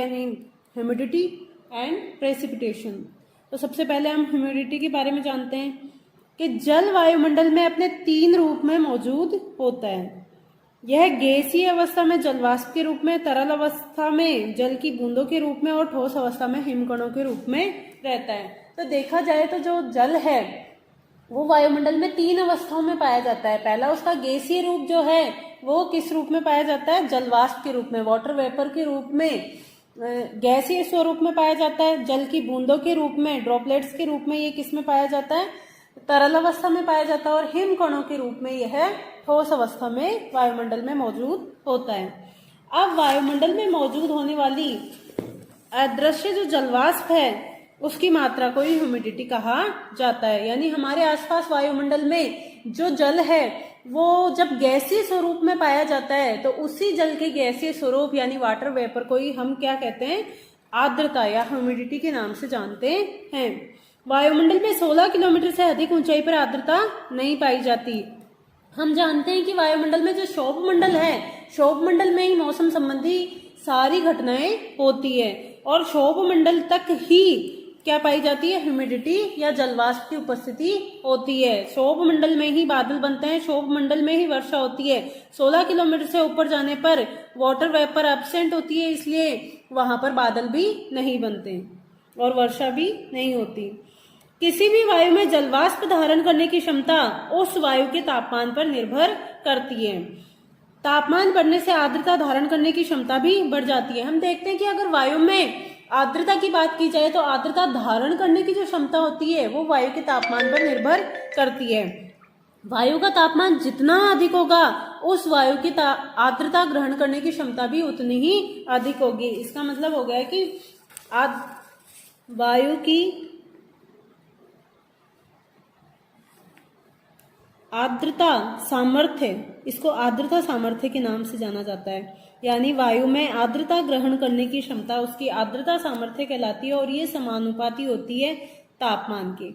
हैं humidity and precipitation. तो सबसे पहले हम ह्यूमिडिटी के बारे में जानते हैं कि जल वायुमंडल में अपने 3 रूप में मौजूद होता है। यह गैसीय अवस्था में जलवाष्प के रूप में, तरल अवस्था में जल की बूंदों के रूप में और ठोस अवस्था में हिमकणों के रूप में रहता है। तो देखा जाए तो जो जल है वो वायुमंडल में 3 अवस्थाओं में पाया जाता है। पहला उसका गैसीय रूप जो है वो किस रूप में पाया जाता है? जलवाष्प के रूप में, वाटर वेपर के रूप में, गैसीय स्वरूप में पाया जाता है। जल की बूंदों के रूप में, ड्रॉपलेट्स के रूप में ये किस में पाया जाता है? तरल अवस्था में पाया जाता है। और हिमकणों के रूप में यह ठोस अवस्था में वायुमंडल में मौजूद होता है। अब वायुमंडल में मौजूद होने वाली अदृश्य जो जलवाष्प है उसकी मात्रा को ही ह्यूमिडिटी कहा जाता है। यानी हमारे आसपास वायुमंडल में जो जल है वो जब गैसीय स्वरूप में पाया जाता है तो उसी जल के गैसीय स्वरूप यानी वाटर वेपर को ही हम क्या कहते हैं? आर्द्रता या ह्यूमिडिटी के नाम से जानते हैं। वायुमंडल में 16 किलोमीटर से अधिक ऊंचाई पर आर्द्रता नहीं पाई जाती। हम जानते हैं कि वायुमंडल में जो क्षोभ मंडल है, क्षोभ मंडल में ही मौसम संबंधी सारी घटनाएं होती है और क्षोभ मंडल तक ही क्या पाई जाती है? ह्यूमिडिटी या जलवाष्प की उपस्थिति होती है। क्षोभ मंडल में ही बादल बनते हैं, क्षोभ मंडल में ही वर्षा होती है। 16 किलोमीटर से ऊपर जाने पर वाटर वेपर एब्सेंट होती है, इसलिए वहां पर बादल भी नहीं बनते और वर्षा भी नहीं होती। किसी भी वायु में जलवाष्प धारण करने की क्षमता उस वायु के तापमान पर निर्भर करती है। तापमान बढ़ने से आर्द्रता धारण करने की क्षमता भी बढ़ जाती है। हम देखते हैं कि अगर वायु में आर्द्रता की बात की जाए तो आर्द्रता धारण करने की जो क्षमता होती है वो वायु के तापमान पर निर्भर करती है। वायु का तापमान जितना अधिक होगा उस वायु की आर्द्रता ग्रहण करने की क्षमता भी उतनी ही अधिक होगी। इसका मतलब हो गया कि वायु की आर्द्रता सामर्थ्य, इसको आर्द्रता सामर्थ्य के नाम से जाना जाता है। यानी वायु में आर्द्रता ग्रहण करने की क्षमता उसकी आर्द्रता सामर्थ्य कहलाती है और ये समानुपाती होती है तापमान के।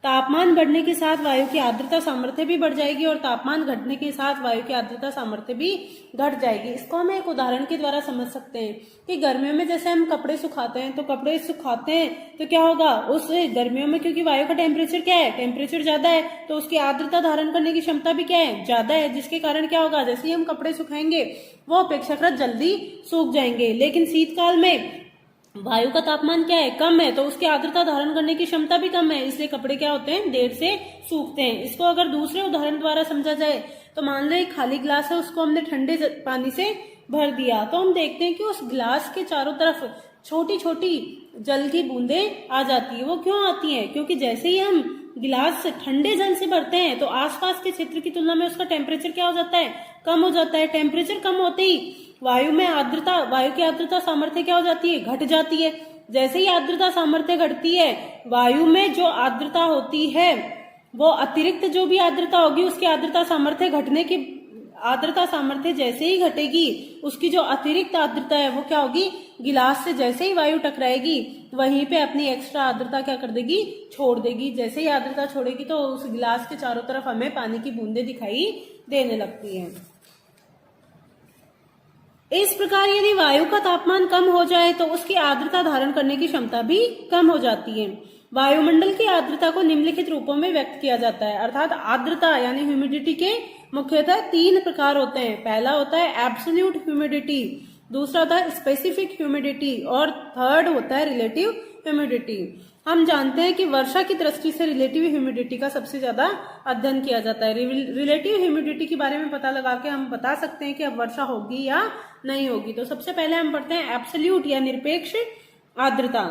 तापमान बढ़ने के साथ वायु की आर्द्रता सामर्थ्य भी बढ़ जाएगी और तापमान घटने के साथ वायु की आर्द्रता सामर्थ्य भी घट जाएगी। इसको हम एक उदाहरण के द्वारा समझ सकते हैं कि गर्मियों में जैसे हम कपड़े सुखाते हैं तो कपड़े सुखाते हैं तो क्या होगा? उस गर्मियों में क्योंकि वायु का टेम्परेचर क्या है? टेम्परेचर ज्यादा है तो उसकी आर्द्रता धारण करने की क्षमता भी क्या है? ज्यादा है, जिसके कारण क्या होगा? जैसे ही हम कपड़े सुखाएंगे वो अपेक्षाकृत जल्दी सूख जाएंगे। लेकिन शीतकाल में वायु का तापमान क्या है? कम है, तो उसकी आर्द्रता धारण करने की क्षमता भी कम है, इसलिए कपड़े क्या होते हैं? देर से सूखते हैं। इसको अगर दूसरे उदाहरण द्वारा समझा जाए तो मान लो एक खाली गिलास है, उसको हमने ठंडे पानी से भर दिया तो हम देखते हैं कि उस गिलास के चारों तरफ छोटी छोटी जल की बूंदें आ जाती है। वो क्यों आती है? क्योंकि जैसे ही हम गिलास ठंडे जल से भरते हैं तो आसपास के क्षेत्र की तुलना में उसका टेम्परेचर क्या हो जाता है? कम हो जाता है। टेम्परेचर कम होते ही वायु में आर्द्रता, वायु की आर्द्रता सामर्थ्य क्या हो जाती है? घट जाती है। जैसे ही आर्द्रता सामर्थ्य घटती है, वायु में जो आर्द्रता होती है वो अतिरिक्त जो भी आर्द्रता होगी उसकी आर्द्रता सामर्थ्य घटने की, आर्द्रता सामर्थ्य जैसे ही घटेगी उसकी जो अतिरिक्त आर्द्रता है वो क्या होगी? गिलास से जैसे ही वायु टकराएगी वहीं पे अपनी एक्स्ट्रा आर्द्रता क्या कर देगी? छोड़ देगी। जैसे ही आर्द्रता छोड़ेगी तो उस गिलास के चारों तरफ हमें पानी की बूंदें दिखाई देने लगती हैं। इस प्रकार यदि वायु का तापमान कम हो जाए तो उसकी आर्द्रता धारण करने की क्षमता भी कम हो जाती है। वायुमंडल की आर्द्रता को निम्नलिखित रूपों में व्यक्त किया जाता है। अर्थात आर्द्रता यानी ह्यूमिडिटी के मुख्यतः 3 प्रकार होते हैं। पहला होता है एब्सोल्यूट ह्यूमिडिटी, दूसरा होता है स्पेसिफिक ह्यूमिडिटी और थर्ड होता है रिलेटिव ह्यूमिडिटी। हम जानते हैं कि वर्षा की दृष्टि से रिलेटिव ह्यूमिडिटी का सबसे ज्यादा अध्ययन किया जाता है। रिलेटिव ह्यूमिडिटी के बारे में पता लगा के हम बता सकते हैं कि अब वर्षा होगी या नहीं होगी। तो सबसे पहले हम पढ़ते हैं एब्सोल्यूट या निरपेक्ष आर्द्रता।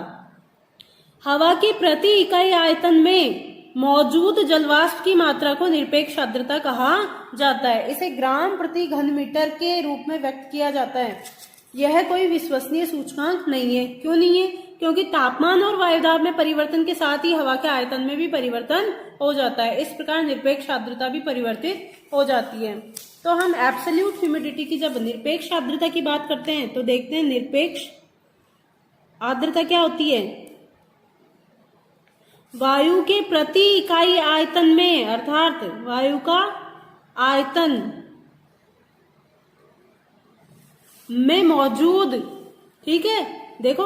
हवा की प्रति इकाई आयतन में मौजूद जलवाष्प की मात्रा को निरपेक्ष आर्द्रता कहा जाता है। इसे ग्राम प्रति घन मीटर के रूप में व्यक्त किया जाता है। यह कोई विश्वसनीय सूचकांक नहीं है। क्यों नहीं है? क्योंकि तापमान और वायुदाब में परिवर्तन के साथ ही हवा के आयतन में भी परिवर्तन हो जाता है। इस प्रकार निरपेक्ष आर्द्रता भी परिवर्तित हो जाती है। तो हम एब्सोल्यूट ह्यूमिडिटी की जब निरपेक्ष आर्द्रता की बात करते हैं तो देखते हैं निरपेक्ष आर्द्रता क्या होती है? वायु के प्रति इकाई आयतन में, अर्थात वायु का आयतन में मौजूद, ठीक है, देखो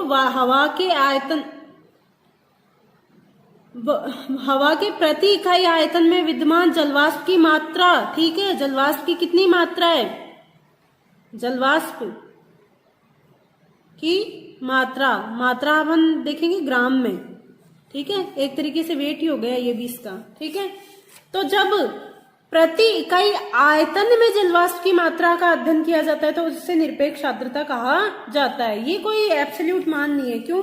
हवा के प्रति इकाई आयतन में विद्यमान जलवाष्प की मात्रा, ठीक है, जलवाष्प की कितनी मात्रा है, जलवाष्प की मात्रा हम देखेंगे ग्राम में, ठीक है, एक तरीके से वेट ही हो गया ये भी इसका, ठीक है। तो जब प्रति इकाई आयतन में जलवाष्प की मात्रा का अध्ययन किया जाता है तो उससे निरपेक्ष आर्द्रता कहा जाता है। ये कोई एब्सोल्यूट मान नहीं है, क्यों,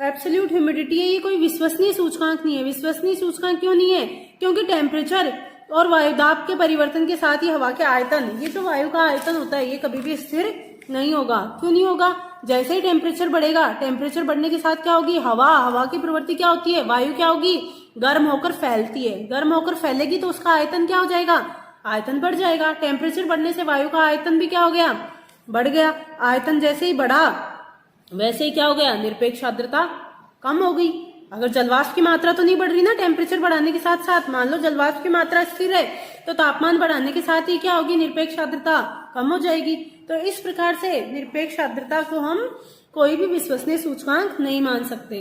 एब्सोल्यूट ह्यूमिडिटी है, ये कोई विश्वसनीय सूचकांक नहीं है। विश्वसनीय सूचकांक क्यों नहीं है, क्योंकि टेम्परेचर और वायुदाब के परिवर्तन के साथ ही हवा के आयतन, ये जो वायु का आयतन होता है ये कभी भी स्थिर नहीं होगा। क्यों नहीं होगा, जैसे ही टेम्परेचर बढ़ेगा, टेम्परेचर बढ़ने के साथ क्या होगी, हवा की प्रवृत्ति क्या होती है, वायु क्या होगी, गर्म होकर फैलती है। गर्म होकर फैलेगी तो उसका आयतन क्या हो जाएगा, आयतन बढ़ जाएगा। टेम्परेचर बढ़ने से वायु का आयतन भी क्या हो गया, बढ़ गया। आयतन जैसे ही बढ़ा वैसे ही क्या हो गया, निरपेक्ष आर्द्रता कम हो गई। अगर जलवाष्प की मात्रा तो नहीं बढ़ रही ना टेम्परेचर बढ़ाने के साथ साथ, मान लो जलवाष्प की मात्रा स्थिर है तो तापमान बढ़ाने के साथ ही क्या होगी, निरपेक्ष आर्द्रता कम हो जाएगी। तो इस प्रकार से निरपेक्ष आर्द्रता को हम कोई भी विश्वसनीय सूचकांक नहीं मान सकते।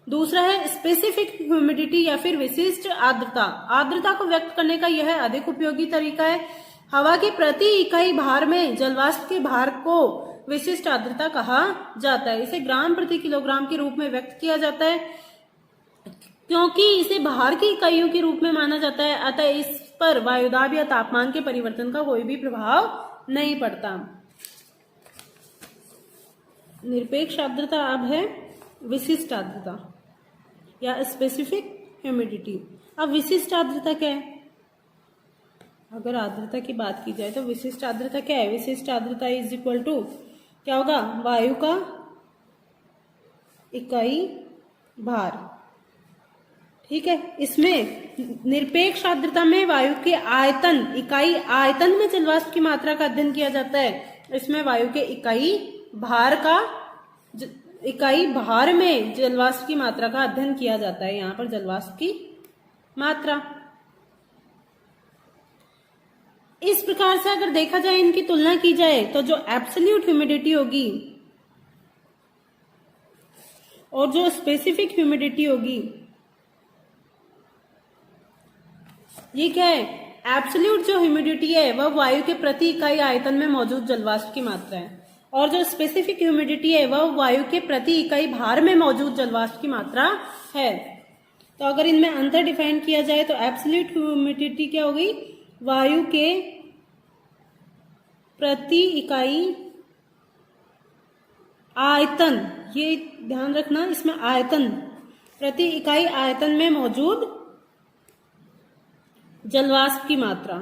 दूसरा है स्पेसिफिक ह्यूमिडिटी या फिर विशिष्ट आर्द्रता। आर्द्रता को व्यक्त करने का यह अधिक उपयोगी तरीका है। हवा के प्रति इकाई भार में जलवाष्प के भार को विशिष्ट आर्द्रता कहा जाता है। इसे ग्राम प्रति किलोग्राम के रूप में व्यक्त किया जाता है क्योंकि इसे भार की इकाइयों के रूप में माना जाता है, अतः इस पर वायुदाब या तापमान के परिवर्तन का कोई भी प्रभाव नहीं पड़ता। निरपेक्ष आर्द्रता अब है विशिष्ट आर्द्रता या स्पेसिफिक ह्यूमिडिटी। अब विशिष्ट आर्द्रता क्या है, अगर आर्द्रता की बात की जाए तो विशिष्ट आर्द्रता क्या है, विशिष्ट आर्द्रता इज इक्वल टू क्या होगा, वायु का इकाई भार, ठीक है। इसमें निरपेक्ष आर्द्रता में वायु के आयतन, इकाई आयतन में जलवाष्प की मात्रा का अध्ययन किया जाता है। इसमें वायु के इकाई भार में जलवाष्प की मात्रा का अध्ययन किया जाता है। यहाँ पर जलवाष्प की मात्रा, इस प्रकार से अगर देखा जाए, इनकी तुलना की जाए तो जो एब्सोल्यूट ह्यूमिडिटी होगी और जो स्पेसिफिक ह्यूमिडिटी होगी, ये क्या है, एब्सोल्यूट जो ह्यूमिडिटी है वह वायु के प्रति इकाई आयतन में मौजूद जलवाष्प की मात्रा है और जो स्पेसिफिक ह्यूमिडिटी है वह वायु के प्रति इकाई भार में मौजूद जलवाष्प की मात्रा है। तो अगर इनमें अंतर डिफाइन किया जाए तो एब्सोल्यूट ह्यूमिडिटी क्या होगी, वायु के प्रति इकाई आयतन, ये ध्यान रखना इसमें आयतन, प्रति इकाई आयतन में मौजूद जलवाष्प की मात्रा।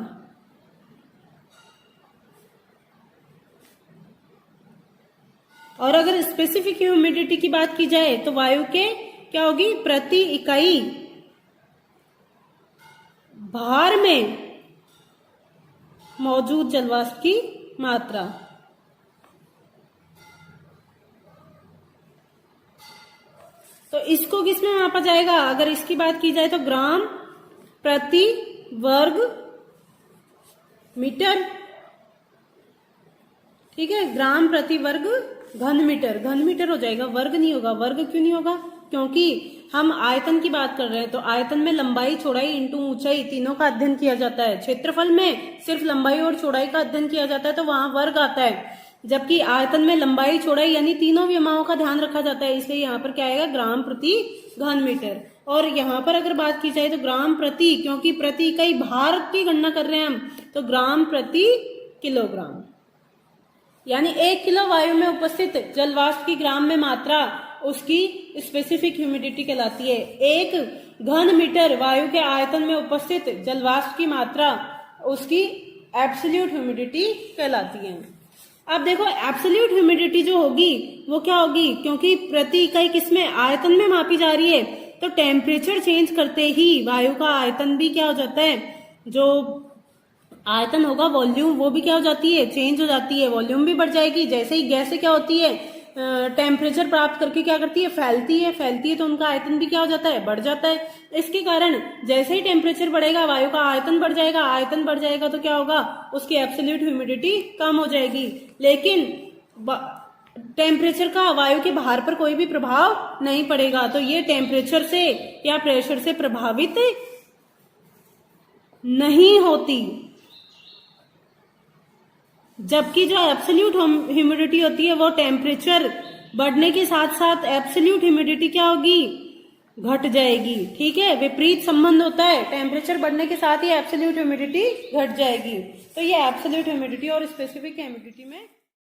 और अगर स्पेसिफिक ह्यूमिडिटी की बात की जाए तो वायु के क्या होगी, प्रति इकाई भार में मौजूद जलवाष्प की मात्रा। तो इसको किसमें मापा जाएगा, अगर इसकी बात की जाए तो ग्राम प्रति वर्ग मीटर, ठीक है, ग्राम प्रति वर्ग घन मीटर, घन मीटर हो जाएगा, वर्ग नहीं होगा। वर्ग क्यों नहीं होगा, क्योंकि हम आयतन की बात कर रहे हैं तो आयतन में लंबाई, चौड़ाई इंटू ऊंचाई तीनों का अध्ययन किया जाता है। क्षेत्रफल में सिर्फ लंबाई और चौड़ाई का अध्ययन किया जाता है तो वहां वर्ग आता है, जबकि आयतन में लंबाई, चौड़ाई यानी तीनों विमाओं का ध्यान रखा जाता है, इसलिए यहाँ पर क्या आएगा, ग्राम प्रति घन मीटर। और यहाँ पर अगर बात की जाए तो ग्राम प्रति, क्योंकि प्रति इकाई भार की गणना कर रहे हैं हम, तो ग्राम प्रति किलोग्राम, यानी 1 किलो वायु में उपस्थित जलवाष्प की ग्राम में मात्रा उसकी स्पेसिफिक ह्यूमिडिटी कहलाती है। 1 घन मीटर वायु के आयतन में उपस्थित जलवाष्प की मात्रा उसकी एब्सोल्यूट ह्यूमिडिटी कहलाती है। अब देखो एब्सोल्यूट ह्यूमिडिटी जो होगी वो क्या होगी, क्योंकि प्रति इकाई किसमें, आयतन में मापी जा रही है, तो टेम्परेचर चेंज करते ही वायु का आयतन भी क्या हो जाता है, जो आयतन होगा वॉल्यूम, वो भी क्या हो जाती है, चेंज हो जाती है, वॉल्यूम भी बढ़ जाएगी। जैसे ही गैसें क्या होती है, टेम्परेचर प्राप्त करके क्या करती है, फैलती है तो उनका आयतन भी क्या हो जाता है, बढ़ जाता है। इसके कारण जैसे ही टेम्परेचर बढ़ेगा वायु का आयतन बढ़ जाएगा, आयतन बढ़ जाएगा तो क्या होगा, उसकी एब्सोल्यूट ह्यूमिडिटी कम हो जाएगी। लेकिन टेम्परेचर का वायु के भार पर कोई भी प्रभाव नहीं पड़ेगा, तो ये टेम्परेचर से या प्रेशर से प्रभावित नहीं होती। जबकि जो एब्सोल्यूट ह्यूमिडिटी होती है वो टेम्परेचर बढ़ने के साथ साथ एब्सोल्यूट ह्यूमिडिटी क्या होगी, घट जाएगी। ठीक है, विपरीत संबंध होता है, टेम्परेचर बढ़ने के साथ ही एब्सोल्यूट ह्यूमिडिटी घट जाएगी। तो ये एब्सोल्यूट ह्यूमिडिटी और स्पेसिफिक ह्यूमिडिटी में